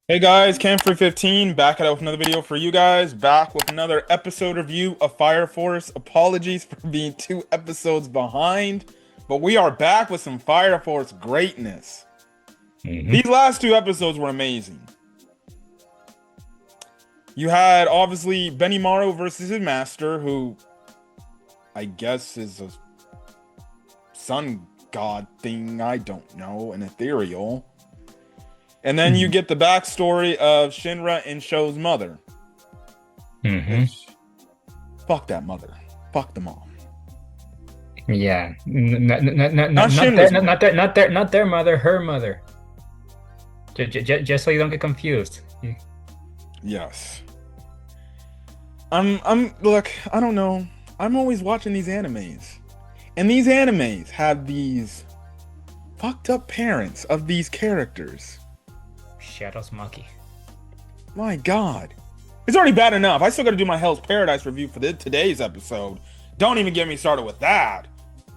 Hey guys, Cam315 back at it with another video for you guys. Back with another episode review of Fire Force. Apologies for being 2 episodes behind, but we are back with some Fire Force greatness. hmm These last 2 episodes were amazing. You had obviously Benimaru versus his master, who I guess is a sun god thing. I don't know, an ethereal. And then you get the backstory of Shinra and Sho's mother. hmm Which, fuck that mother. Fuck the mom. Yeah. Not Shinra's mom. Not their mother, her mother. Just so you don't get confused. Yes. Look, I don't know. I'm always watching these animes. And these animes have these fucked up parents of these characters. Shadows Maki. My God. It's already bad enough. I still gotta do my Hell's Paradise review for today's episode. Don't even get me started with that.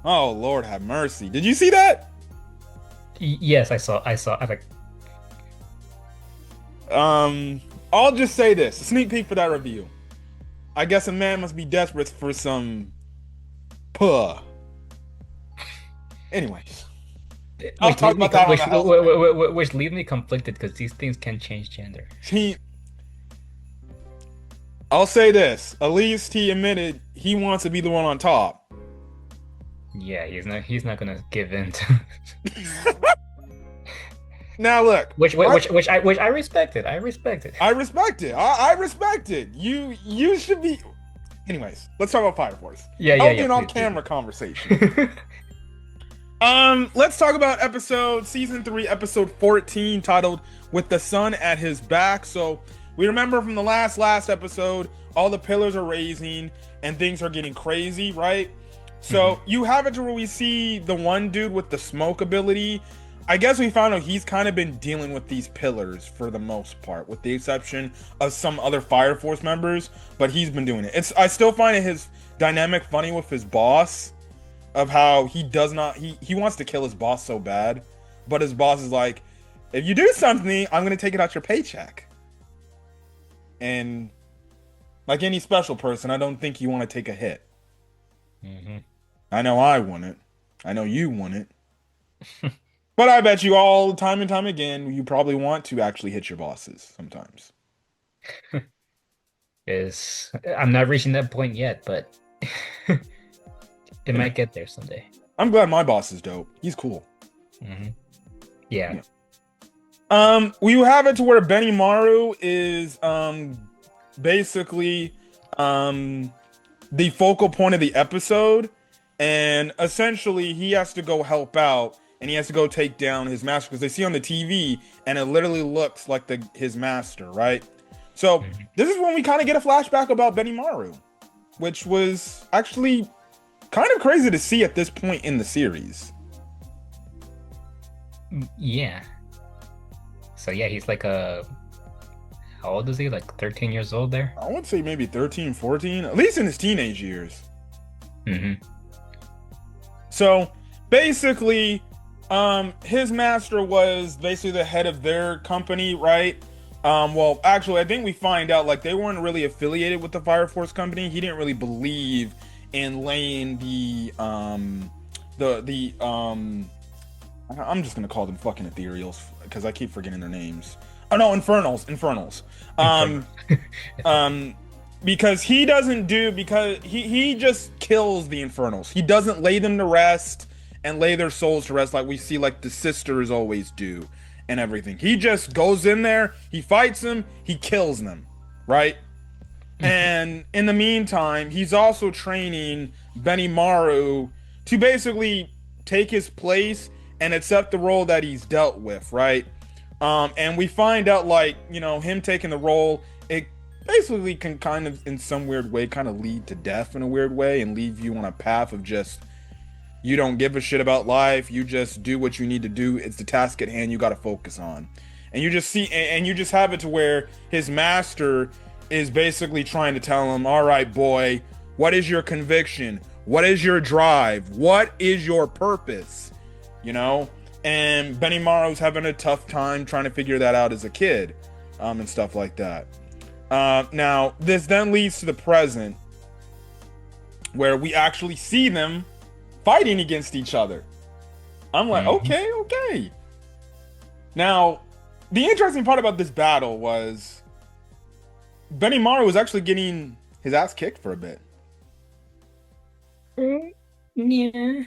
Oh, Lord have mercy. Did you see that? Yes, I like. I'll just say this. A sneak peek for that review. I guess a man must be desperate for some puh. Anyways, I'll Which talk leave me about that on which the Hell's which leave me conflicted because these things can change gender. Paradise. I'll say this. At least he admitted he wants to be the one on top. Yeah, he's not gonna give in to Now look, which I respected. I respected. I respect it. I respect it. You should be. Anyways, let's talk about Fire Force. That'll be an on-camera conversation. Let's talk about season 3, episode 14, titled "With the Sun at His Back." So we remember from the last episode, all the pillars are raising and things are getting crazy, right? So you have it to where we see the one dude with the smoke ability. I guess we found out he's kind of been dealing with these pillars for the most part, with the exception of some other Fire Force members, but he's been doing it. I still find his dynamic funny with his boss, of how he does not he wants to kill his boss so bad, but his boss is like, if you do something, I'm gonna take it out your paycheck. And like any special person, I don't think you want to take a hit. hmm I know I wouldn't. I know you wouldn't. But I bet you all time and time again, you probably want to actually hit your bosses sometimes. Is I'm not reaching that point yet, but it Anyway, might get there someday. I'm glad my boss is dope. He's cool. hmm Yeah. Yeah. We have it to where Benimaru is basically the focal point of the episode, and essentially he has to go help out and he has to go take down his master because they see on the TV and it literally looks like his master, right? So Mhm. this is when we kind of get a flashback about Benimaru, which was actually kind of crazy to see at this point in the series. Yeah. So yeah, he's like how old is he? Like 13 years old there? I would say maybe 13, 14, at least in his teenage years. hmm So basically, his master was basically the head of their company, right? Well, actually, I think we find out like they weren't really affiliated with the Fire Force company. He didn't really believe in laying I'm just gonna call them fucking ethereals because I keep forgetting their names. Oh no, infernals. In front Um, because he just kills the infernals. He doesn't lay them to rest and lay their souls to rest like we see like the sisters always do and everything. He just goes in there, he fights them, he kills them, right? And in the meantime, he's also training Benimaru to basically take his place and accept the role that he's dealt with, right? And we find out like, him taking the role, it basically can kind of in some weird way kind of lead to death in a weird way and leave you on a path of just you don't give a shit about life, you just do what you need to do. It's the task at hand you got to focus on. And you just see and you just have it to where his master is basically trying to tell him, all right, boy, what is your conviction? What is your drive? What is your purpose? You know? And Benimaru's having a tough time trying to figure that out as a kid. and stuff like that. Now, this then leads to the present, where we actually see them fighting against each other. I'm like, Hmm. okay, okay. Now, the interesting part about this battle was Benimaru was actually getting his ass kicked for a bit. Yeah,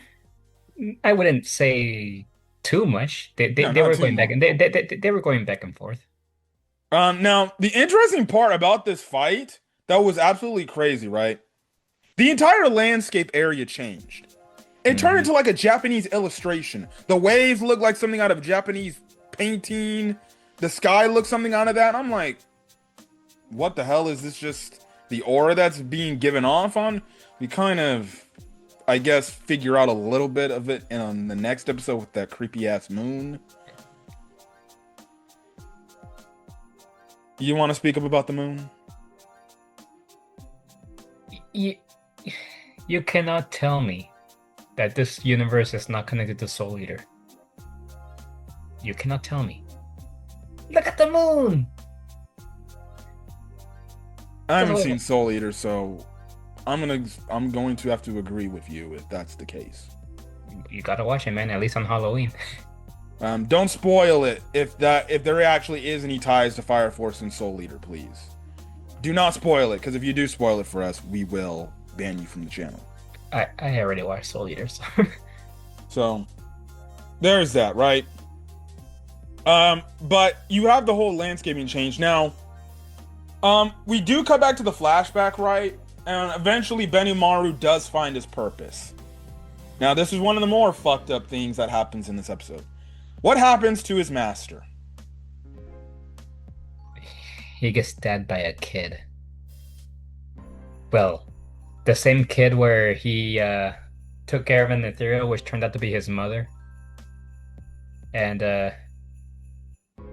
I wouldn't say too much. They they, No, they not were too going back much. and they were going back and forth. Now the interesting part about this fight that was absolutely crazy, right? The entire landscape area changed. It turned Hmm. into like a Japanese illustration. The waves look like something out of Japanese painting. The sky looks something out of that. And I'm like, what the hell is this? Just the aura that's being given off on? We kind of, I guess, figure out a little bit of it in the next episode with that creepy ass moon. You want to speak up about the moon? You you cannot tell me that this universe is not connected to Soul Eater. You cannot tell me. Look at the moon. I That's haven't what- seen Soul Eater, so I'm going to have to agree with you if that's the case. You gotta watch it, man. At least on Halloween. Don't spoil it if there actually is any ties to Fire Force and Soul Eater, please. Do not spoil it, because if you do spoil it for us, we will ban you from the channel. I already watched Soul Eater, so So there's that, right? But you have the whole landscaping change now. We do cut back to the flashback, right? And eventually Benimaru does find his purpose. Now, this is one of the more fucked up things that happens in this episode. What happens to his master? he gets stabbed by a kid. Well, the same kid where he took care of an ethereal, which turned out to be his mother. And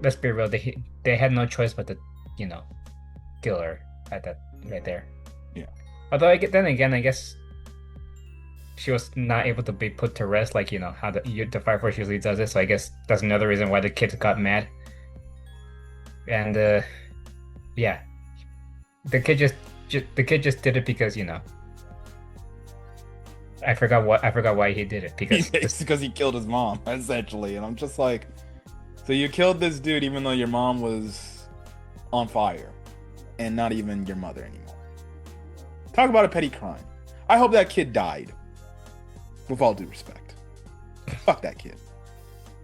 let's be real, they had no choice but to, you know, kill her at that right there. Yeah. Although then again, I guess she was not able to be put to rest, like you know how the Fire Force usually does it. So I guess that's another reason why the kids got mad. And yeah, the kid just did it because you know I forgot why he did it because It's because he killed his mom, essentially. And I'm just like, so you killed this dude even though your mom was on fire and not even your mother anymore. Talk about a petty crime. I hope that kid died. With all due respect. Fuck that kid.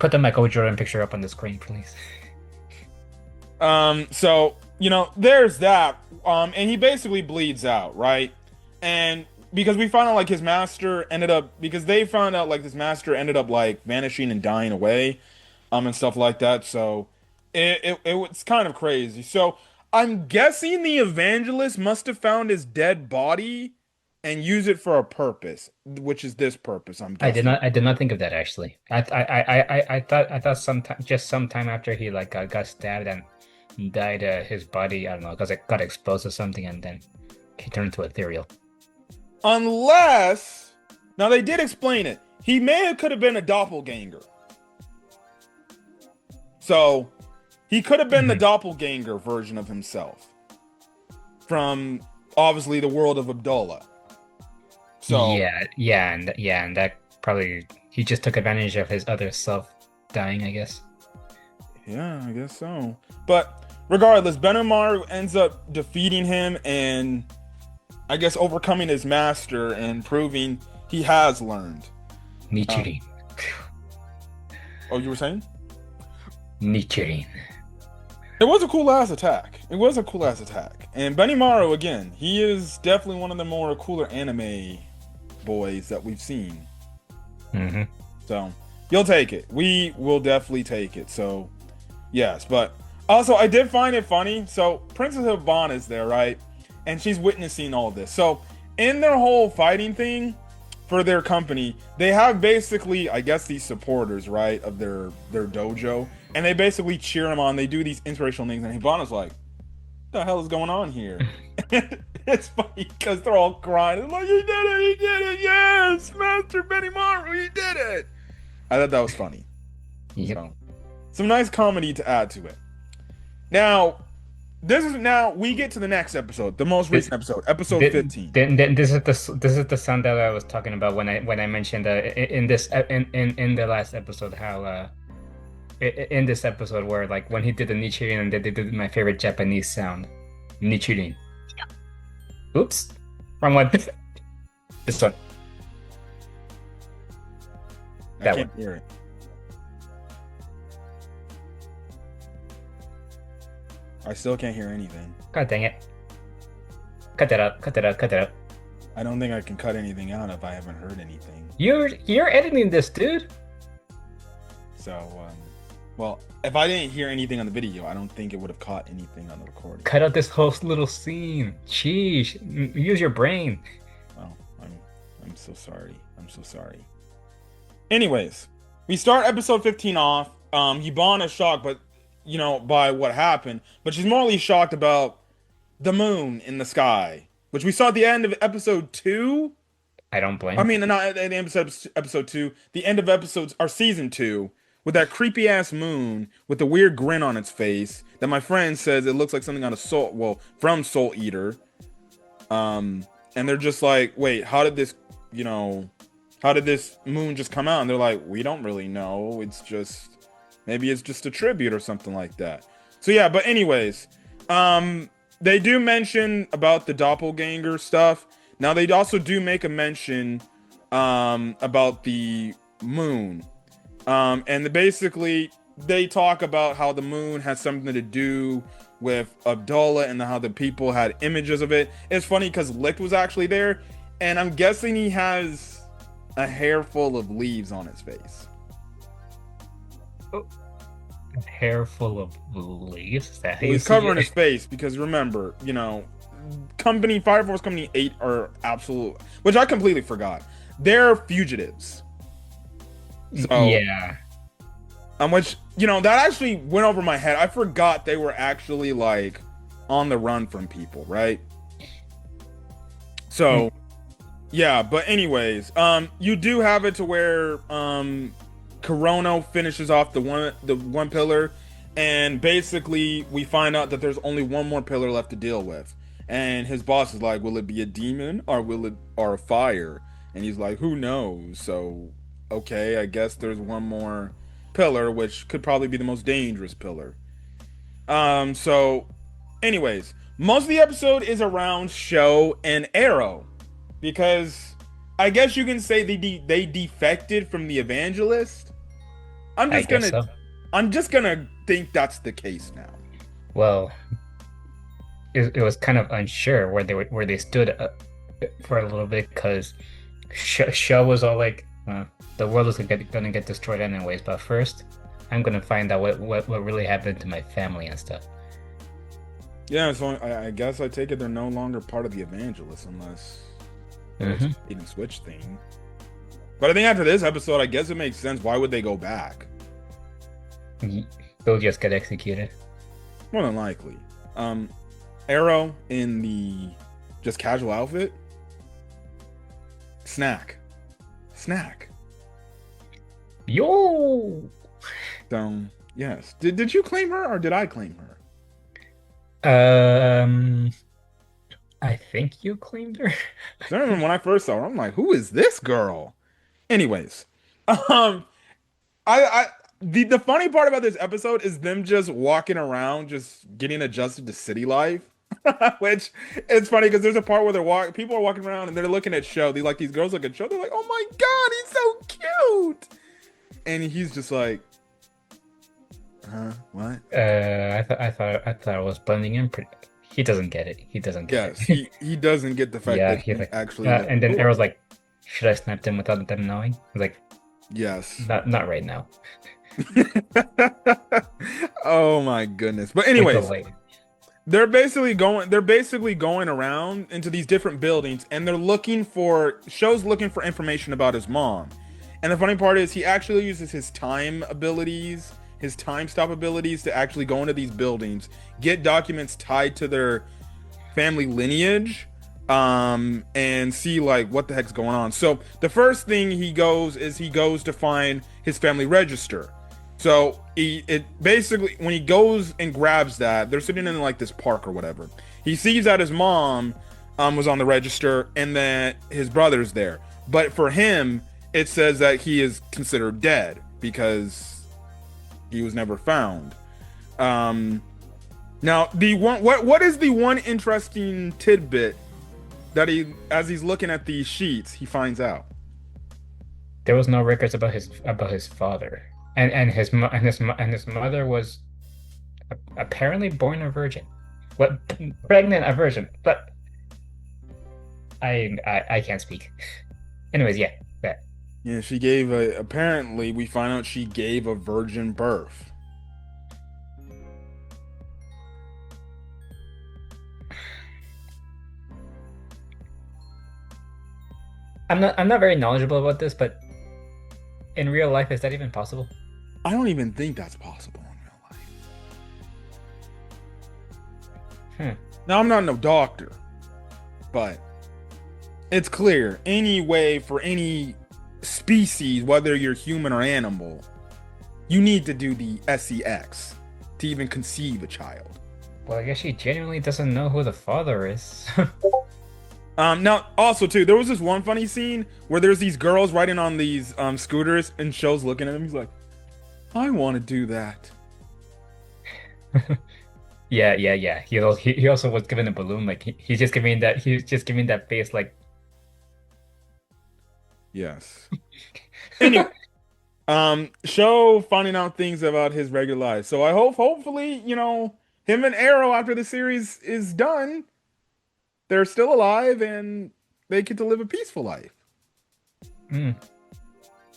put the Michael Jordan picture up on the screen, please. So, you know, there's that. And he basically bleeds out, right? And because we found out like his master ended up because they found out like his master ended up like vanishing and dying away, and stuff like that. So it was kind of crazy. So I'm guessing the evangelist must have found his dead body and use it for a purpose, which is this purpose, I'm guessing. I did not think of that actually. I thought sometime after he like got stabbed and died, his body I don't know because it got exposed to something and then he turned into ethereal. Unless, now they did explain it. He may have could have been a doppelganger. So he could have been the Mhm. doppelganger version of himself from obviously the world of Abdullah. So And that probably he just took advantage of his other self dying, I guess. yeah, I guess so. But regardless, Benimaru ends up defeating him and I guess overcoming his master and proving he has learned. Nichirin. Oh, you were saying? Nichirin. It was a cool ass attack. It was a cool ass attack. And Benimaru, again, he is definitely one of the more cooler anime boys that we've seen. Mm-hmm. So you'll take it. We will definitely take it. So yes, but also I did find it funny. So Princess Havana is there, right? And she's witnessing all this. So in their whole fighting thing for their company, they have basically, I guess, these supporters, right, of their dojo, and they basically cheer them on. They do these inspirational things, and Havana's like, "What the hell is going on here?" It's funny because they're all crying. They're like, "He did it! He did it! Yes, Master Benimaru, he did it!" I thought that was funny. Yep. So, some nice comedy to add to it. Now, this is now we get to the next episode, the most This, recent episode, episode 15. then this is the sound that I was talking about when I mentioned in this in the last episode how in this episode where like when he did the Nichiren and they did my favorite Japanese sound, Nichiren. Oops, wrong one. This one. I That can't one. hear it. I still can't hear anything. God dang it. Cut that out. Cut that out. Cut that out. I don't think I can cut anything out if I haven't heard anything. You're editing this, dude. So, well, if I didn't hear anything on the video, I don't think it would have caught anything on the recording. Cut out this whole little scene. Sheesh. Use your brain. Oh, I'm so sorry. I'm so sorry. Anyways, we start episode 15 off. Yvonne is shocked, but by what happened. But she's morally shocked about the moon in the sky, which we saw at the end of episode 2. I don't blame. I mean, not at the end of episode 2, the end of episodes our season 2, with that creepy ass moon with the weird grin on its face that my friend says it looks like something on a from Soul Eater. And they're just like, wait, how did this moon just come out? And they're like, we don't really know. Maybe it's just a tribute or something like that. So yeah, but anyways, they do mention about the doppelganger stuff. Now they also do make a mention about the moon. And basically they talk about how the moon has something to do with Abdullah and how the people had images of it. It's funny because Licht was actually there, and I'm guessing he has a hair full of leaves on his face. Oh, a hair full of leaves. That He's covering his face because remember, Fire Force Company 8 are absolute, which I completely forgot. They're fugitives. So, yeah. Which, that actually went over my head. I forgot they were actually like on the run from people, right? So, yeah, but anyways, you do have it to where Kurono finishes off the one pillar, and basically we find out that there's only one more pillar left to deal with. And his boss is like, will it be a demon or a fire? And he's like, who knows? So, okay, I guess there's one more pillar, which could probably be the most dangerous pillar. So anyways, most of the episode is around Sho and Arrow, because I guess you can say they defected from the Evangelist. I'm just gonna think that's the case now. Well, it was kind of unsure where they stood for a little bit, because Sho was all like, the world is gonna get destroyed anyways, but first I'm gonna find out what really happened to my family and stuff. Yeah, so I guess I take it they're no longer part of the Evangelist unless it's a bait and switch thing. But I think after this episode, I guess it makes sense. Why would they go back? They'll just get executed. More than likely. Arrow in the just casual outfit. Snack. Yo. So yes. Did you claim her or did I claim her? I think you claimed her. I remember when I first saw her, I'm like, who is this girl? Anyways, the funny part about this episode is them just walking around, just getting adjusted to city life. Which it's funny because there's a part where people are walking around and they're looking at Sho. These girls look at Sho. They're like, "Oh my god, he's so cute," and he's just like, "Huh? What?" I thought I was blending in pretty. He doesn't get it. He doesn't get Yes, it. he doesn't get the fact Yeah, that he's he like, actually. and then Arrow's like, "Should I snap them without them knowing?" I was like, Yes. not right now. Oh my goodness. But anyways, they're basically going around into these different buildings, and Sho's looking for information about his mom. And the funny part is he actually uses his time stop abilities to actually go into these buildings, get documents tied to their family lineage, and see like what the heck's going on. So the first thing he goes to find his family register. So it basically when he goes and grabs that, they're sitting in like this park or whatever. He sees that his mom was on the register and that his brother's there. But for him, it says that he is considered dead because he was never found. Um, Now the one what is the one interesting tidbit that he as he's looking at these sheets he finds out? There was no records about his father, and his mother was apparently born a virgin. What pregnant a virgin? But I can't speak. Anyways, yeah, that. Yeah, she gave a apparently we find out she gave a virgin birth. I'm not very knowledgeable about this, but in real life, is that even possible? I don't even think that's possible in real life. Hmm. Now I'm not no doctor, but it's clear any way for any species, whether you're human or animal, you need to do the sex to even conceive a child. Well, I guess she genuinely doesn't know who the father is. Now also too, there was this one funny scene where there's these girls riding on these scooters and Sho's looking at him. He's like, I want to do that. Yeah. He also was given a balloon. Like he's just giving that face. Like Yes. Anyway, Sho finding out things about his regular life. So I hopefully, him and Arrow after the series is done, they're still alive and they get to live a peaceful life. mm,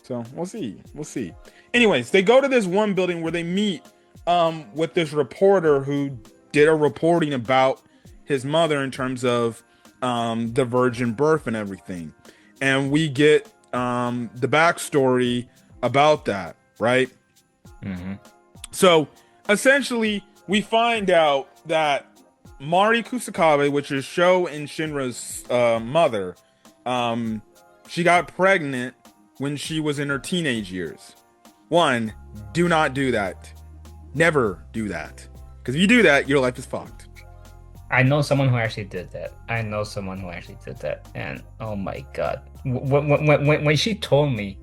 So we'll see. We'll see. Anyways, they go to this one building where they meet with this reporter who did a reporting about his mother in terms of the virgin birth and everything. And we get the backstory about that, right? hmm So essentially, we find out that Mari Kusakabe, which is Sho and Shinra's mother, she got pregnant when she was in her teenage years. One, do not do that. Never do that. Because if you do that, your life is fucked. I know someone who actually did that. And oh my God, when she told me,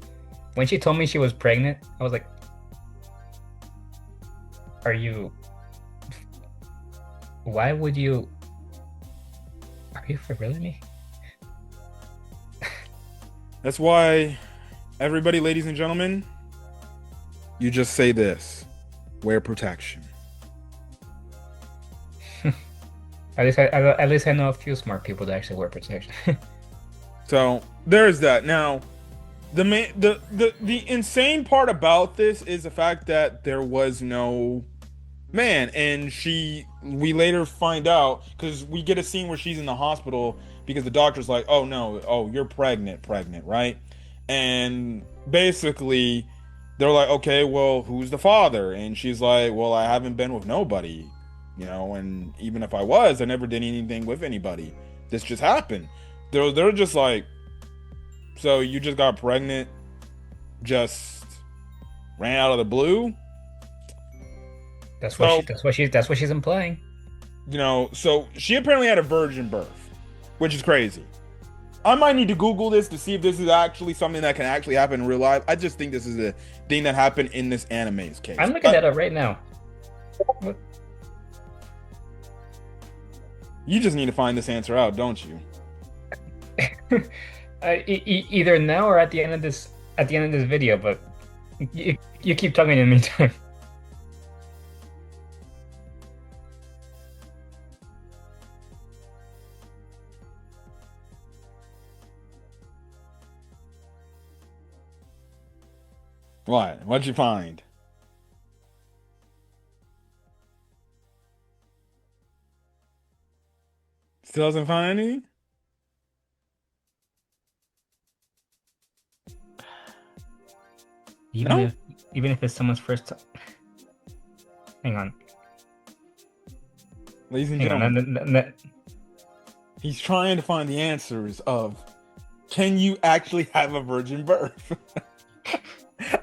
she was pregnant, I was like, "Are you? Why would you? Are you for real me?" That's why, everybody, ladies and gentlemen, you just say this: wear protection. At least I know a few smart people that actually wear protection. So there's that. Now, the insane part about this is the fact that there was no man, and we later find out because we get a scene where she's in the hospital because the doctor's like, oh no, oh you're pregnant, right? And basically they're like, okay, well who's the father? And she's like, well I haven't been with nobody, and even if I was, I never did anything with anybody. This just happened. They're just like, so you just got pregnant, just ran out of the blue? So That's what she's implying. So she apparently had a virgin birth, which is crazy. I might need to Google this to see if this is actually something that can actually happen in real life. I just think this is a thing that happened in this anime's case. I'm looking that up right now. What? You just need to find this answer out, don't you? Either now or at the end of this video, but you keep talking in the meantime. What? What'd you find? Still hasn't found anything? Even No? if even if it's someone's first time. Hang on. Ladies and Hang on. gentlemen, he's trying to find the answers of, can you actually have a virgin birth?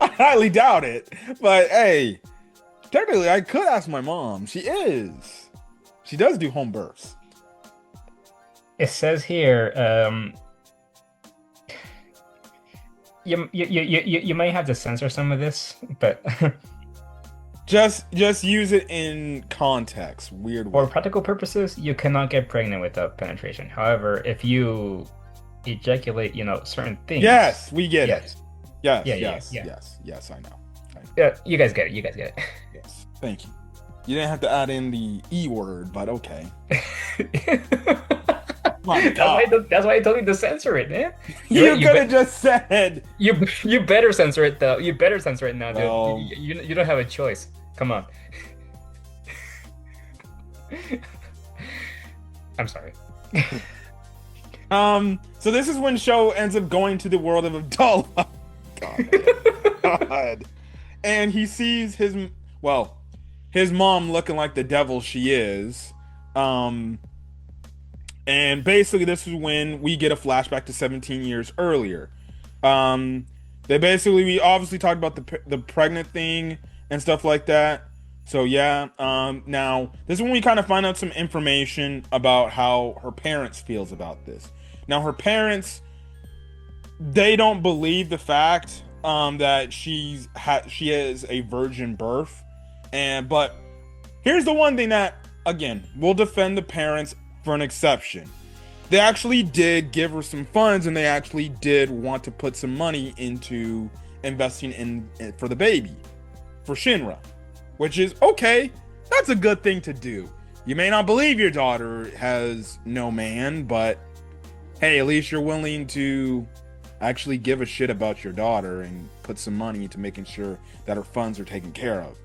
I highly doubt it. But hey, technically, I could ask my mom. She is. She does do home births. It says here, you might have to censor some of this, but Just use it in context. Weird for way. practical purposes, you cannot get pregnant without penetration. However, if you ejaculate, certain things, Yes, we get it. yes, Yes, yeah, yeah, yes, yeah, yes, yes, I know. yeah. You guys get it. You guys get Yes. Thank you. You didn't have to add in the E word, but okay. it. My God. That's why I told you to censor it, man. You You could have just said, you better censor it though. You better censor it now, dude. well, You don't have a choice. Come on. I'm sorry. so this is when Sho ends up going to the world of Abdullah. God, God. And he sees his mom looking like the devil she is. And basically this is when we get a flashback to 17 years earlier. Um, we obviously talked about the pregnant thing and stuff like that. So yeah, now this is when we kind of find out some information about how her parents feels about this. Now her parents, they don't believe the fact that she is a virgin birth, but here's the one thing that again we'll defend the parents for an exception. They actually did give her some funds, and they actually did want to put some money into investing in for the baby, for Shinra, which is okay. That's a good thing to do. You may not believe your daughter has no man, but hey, at least you're willing to actually give a shit about your daughter and put some money into making sure that her funds are taken care of.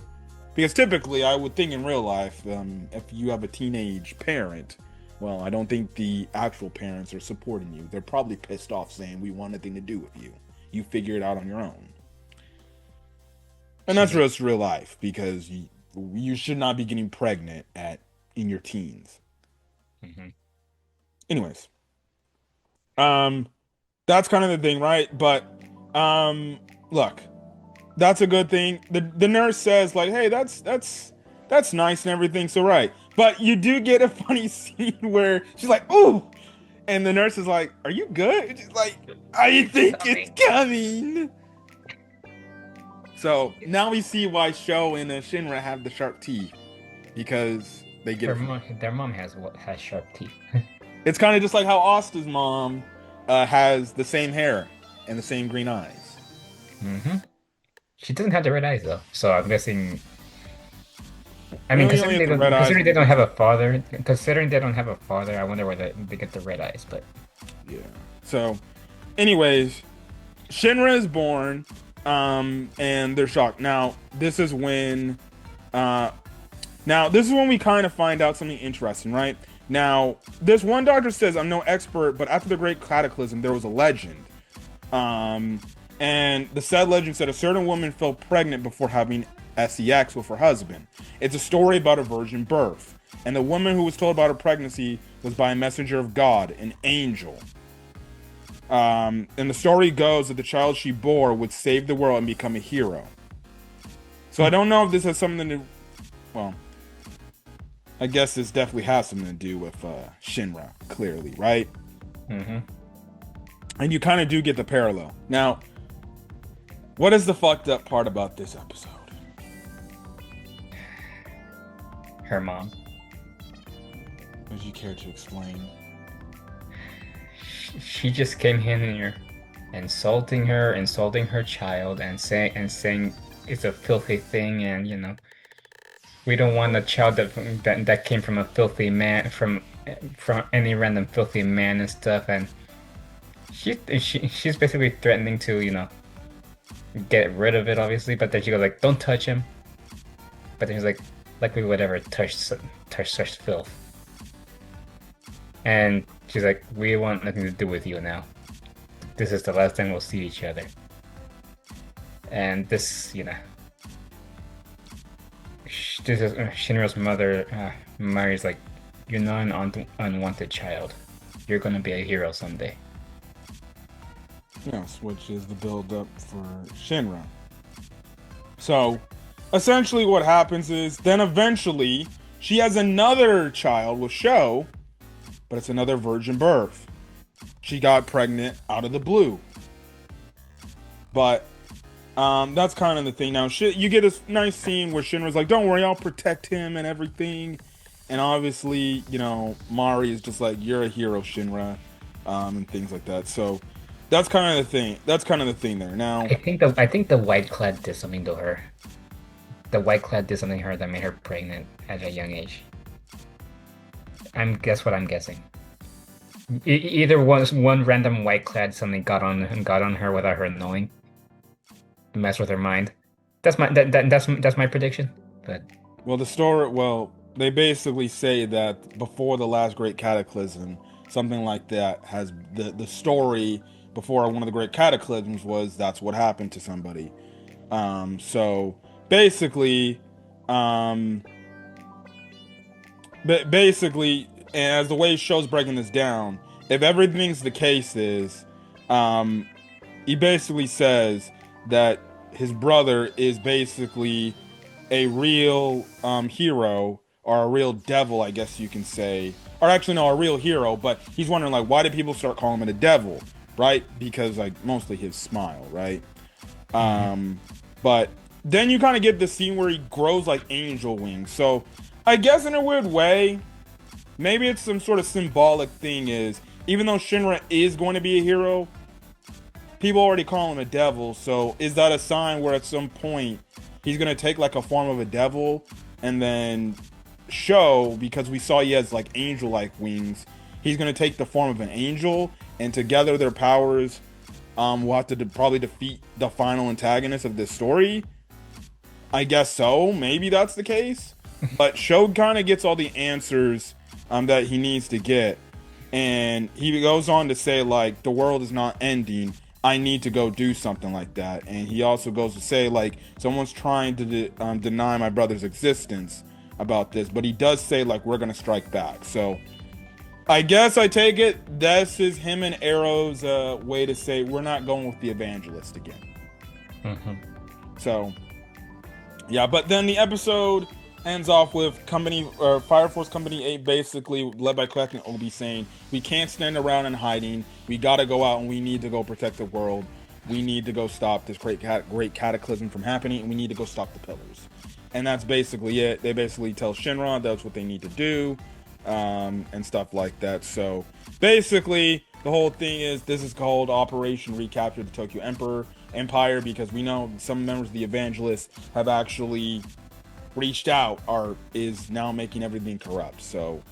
Because typically, I would think in real life, if you have a teenage parent, well, I don't think the actual parents are supporting you. They're probably pissed off saying, we want nothing to do with you. You figure it out on your own. And that's just real life, because you should not be getting pregnant in your teens. Mm-hmm. Anyways, that's kind of the thing, right? But look, that's a good thing. The nurse says like, hey, that's nice and everything. So right, but you do get a funny scene where she's like, ooh, and the nurse is like, are you good? She's like, I think it's coming. So now we see why Sho and Shinra have the sharp teeth, because they get their mom has sharp teeth. It's kind of just like how Asta's mom has the same hair and the same green eyes. Mm-hmm. She doesn't have the red eyes though, so I'm guessing. I mean, Really only has the red eyes. considering they don't have a father, I wonder where they get the red eyes. But yeah. So, anyways, Shinra is born, and they're shocked. Now this is when we kind of find out something interesting, right? Now, this one doctor says, I'm no expert, but after the Great Cataclysm, there was a legend. And the said legend said a certain woman fell pregnant before having sex with her husband. It's a story about a virgin birth. And the woman who was told about her pregnancy was by a messenger of God, an angel. And the story goes that the child she bore would save the world and become a hero. So I don't know if this has something to... Well, I guess this definitely has something to do with Shinra, clearly, right? Mm-hmm. And you kind of do get the parallel. Now, what is the fucked up part about this episode? Her mom. Would you care to explain? She just came in here insulting her child, and saying it's a filthy thing, and we don't want a child that came from a filthy man, from any random filthy man and stuff. And she's basically threatening to get rid of it, obviously. But then she goes like, "Don't touch him." But then he's like we would ever touch such filth. And she's like, "We want nothing to do with you now. This is the last time we'll see each other." And this is Shinra's mother. Mari's like, "You're not an unwanted child. You're gonna be a hero someday." Yes, which is the build-up for Shinra. So, essentially, what happens is then eventually she has another child with Sho, but it's another virgin birth. She got pregnant out of the blue. But that's kind of the thing. Now, you get a nice scene where Shinra's like, "Don't worry, I'll protect him and everything." And obviously, Mari is just like, "You're a hero, Shinra," and things like that. So that's kind of the thing. That's kind of the thing there. Now, I think the White Clad did something to her. The White Clad did something to her that made her pregnant at a young age. Guess what I'm guessing. Either one random White Clad suddenly got on her without her knowing, mess with her mind. That's my prediction. But well, they basically say that before the last great cataclysm, something like that has the story before one of the great cataclysms was that's what happened to somebody. So basically, um, basically, as the way show's breaking this down, if everything's the case is, um, he basically says that his brother is basically a real hero or a real devil, I guess you can say, or actually no, a real hero. But he's wondering like, why did people start calling him a devil, right? Because like mostly his smile, right? Um, but then you kind of get the scene where he grows like angel wings. So I guess in a weird way, maybe it's some sort of symbolic thing. Is even though Shinra is going to be a hero, people already call him a devil. So is that a sign where at some point he's gonna take like a form of a devil and then show, because we saw he has like angel-like wings, he's gonna take the form of an angel, and together their powers will have to probably defeat the final antagonist of this story. I guess so. Maybe that's the case. But Sho kind of gets all the answers that he needs to get, and he goes on to say like the world is not ending. I need to go do something like that. And he also goes to say like someone's trying to deny my brother's existence about this, but he does say like we're gonna strike back. So I guess I take it this is him and Arrow's way to say we're not going with the evangelist again. Mhm. So yeah, but then the episode ends off with Fire Force Company 8 basically led by Crack and Obi saying we can't stand around in hiding, we gotta go out and we need to go protect the world, we need to go stop this great cataclysm from happening, and we need to go stop the pillars. And that's basically it. They basically tell Shinra that's what they need to do, and stuff like that. So basically the whole thing is this is called Operation Recapture the Tokyo Empire, because we know some members of the Evangelists have actually reached out or is now making everything corrupt. So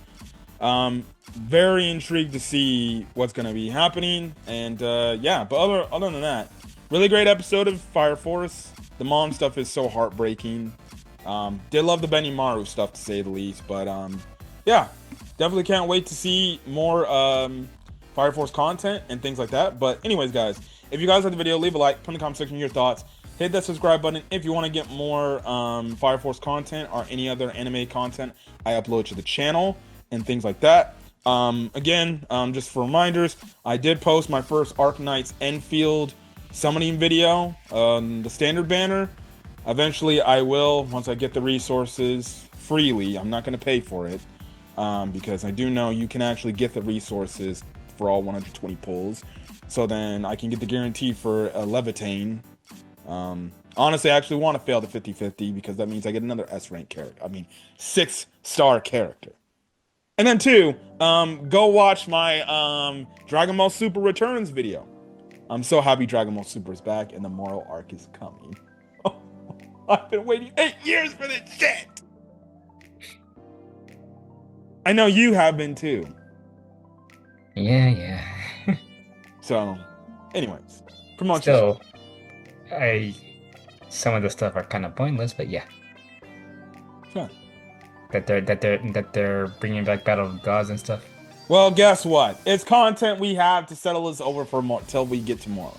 very intrigued to see what's going to be happening. And yeah, but other than that, really great episode of Fire Force. The mom stuff is so heartbreaking. Did love the Benimaru stuff, to say the least. But yeah, definitely can't wait to see more Fire Force content and things like that. But anyways, guys, if you guys like the video, leave a like, put in the comment section your thoughts. Hit that subscribe button if you want to get more Fire Force content or any other anime content I upload to the channel and things like that. Again, just for reminders, I did post my first Arknights Enfield summoning video on the standard banner. Eventually, I will, once I get the resources freely. I'm not going to pay for it because I do know you can actually get the resources for all 120 pulls. So then I can get the guarantee for a Levitain. Honestly, I actually want to fail the 50-50 because that means I get another S-rank character. I mean, 6-star character. And then 2, go watch my Dragon Ball Super Returns video. I'm so happy Dragon Ball Super is back and the moral arc is coming. I've been waiting 8 years for this shit. I know you have been too. Yeah. So, anyways, promote Still, some of the stuff are kind of pointless, but yeah. Sure. That they're bringing back Battle of Gods and stuff. Well, guess what? It's content we have to settle this over for till we get tomorrow.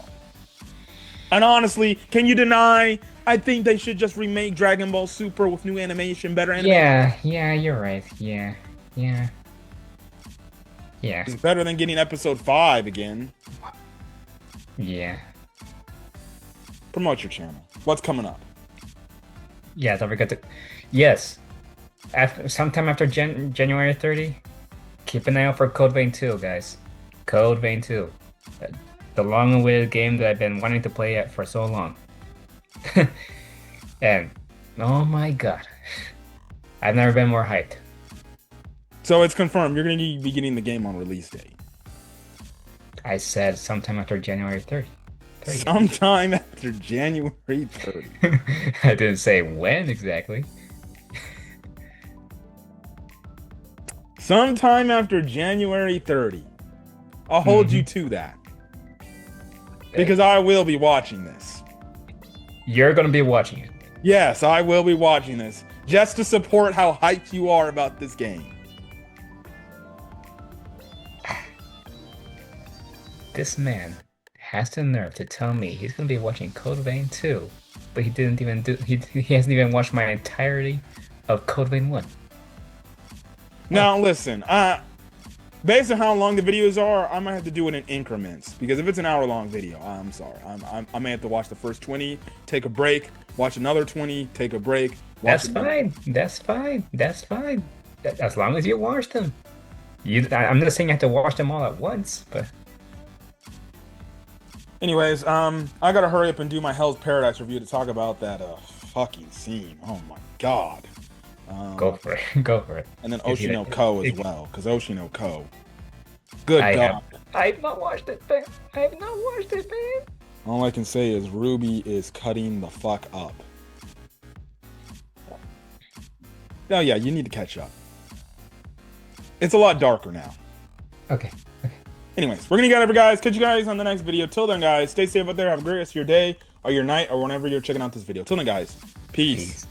And honestly, can you deny? I think they should just remake Dragon Ball Super with new animation, better animation. Yeah, you're right. Yeah. It's better than getting episode 5 again. Yeah. Promote your channel. What's coming up? Yeah, don't forget to. Yes, sometime after January 30, keep an eye out for Code Vein 2, guys. Code Vein 2. Uh, The long-awaited game that I've been wanting to play at for so long. And oh my God, I've never been more hyped. So it's confirmed. You're going to be getting the game on release date. I said sometime after January 30. Sometime after January 30th. I didn't say when exactly. Sometime after January 30. I'll hold you to that. Because I will be watching this. You're gonna be watching it. Yes, I will be watching this. Just to support how hyped you are about this game. This man has the nerve to tell me he's gonna be watching Code Vein 2, but he didn't even do he hasn't even watched my entirety of Code Vein 1. Now listen, based on how long the videos are, I might have to do it in increments. Because if it's an hour-long video, I'm sorry. I may have to watch the first 20, take a break, watch another 20, take a break. That's fine. That's fine. That's fine. As long as you watch them. I'm not saying you have to watch them all at once, but anyways, I gotta hurry up and do my Hell's Paradise review to talk about that fucking scene. Oh my god. Go for it. Go for it. And then Oshino Ko as well, because Oshino Ko. Good god. I've not watched it, man. I've not watched it, man. All I can say is Ruby is cutting the fuck up. Oh yeah, you need to catch up. It's a lot darker now. Okay. Anyways, we're gonna get over, guys. Catch you guys on the next video. Till then, guys, stay safe out there. Have a great rest of your day or your night or whenever you're checking out this video. Till then, guys, peace.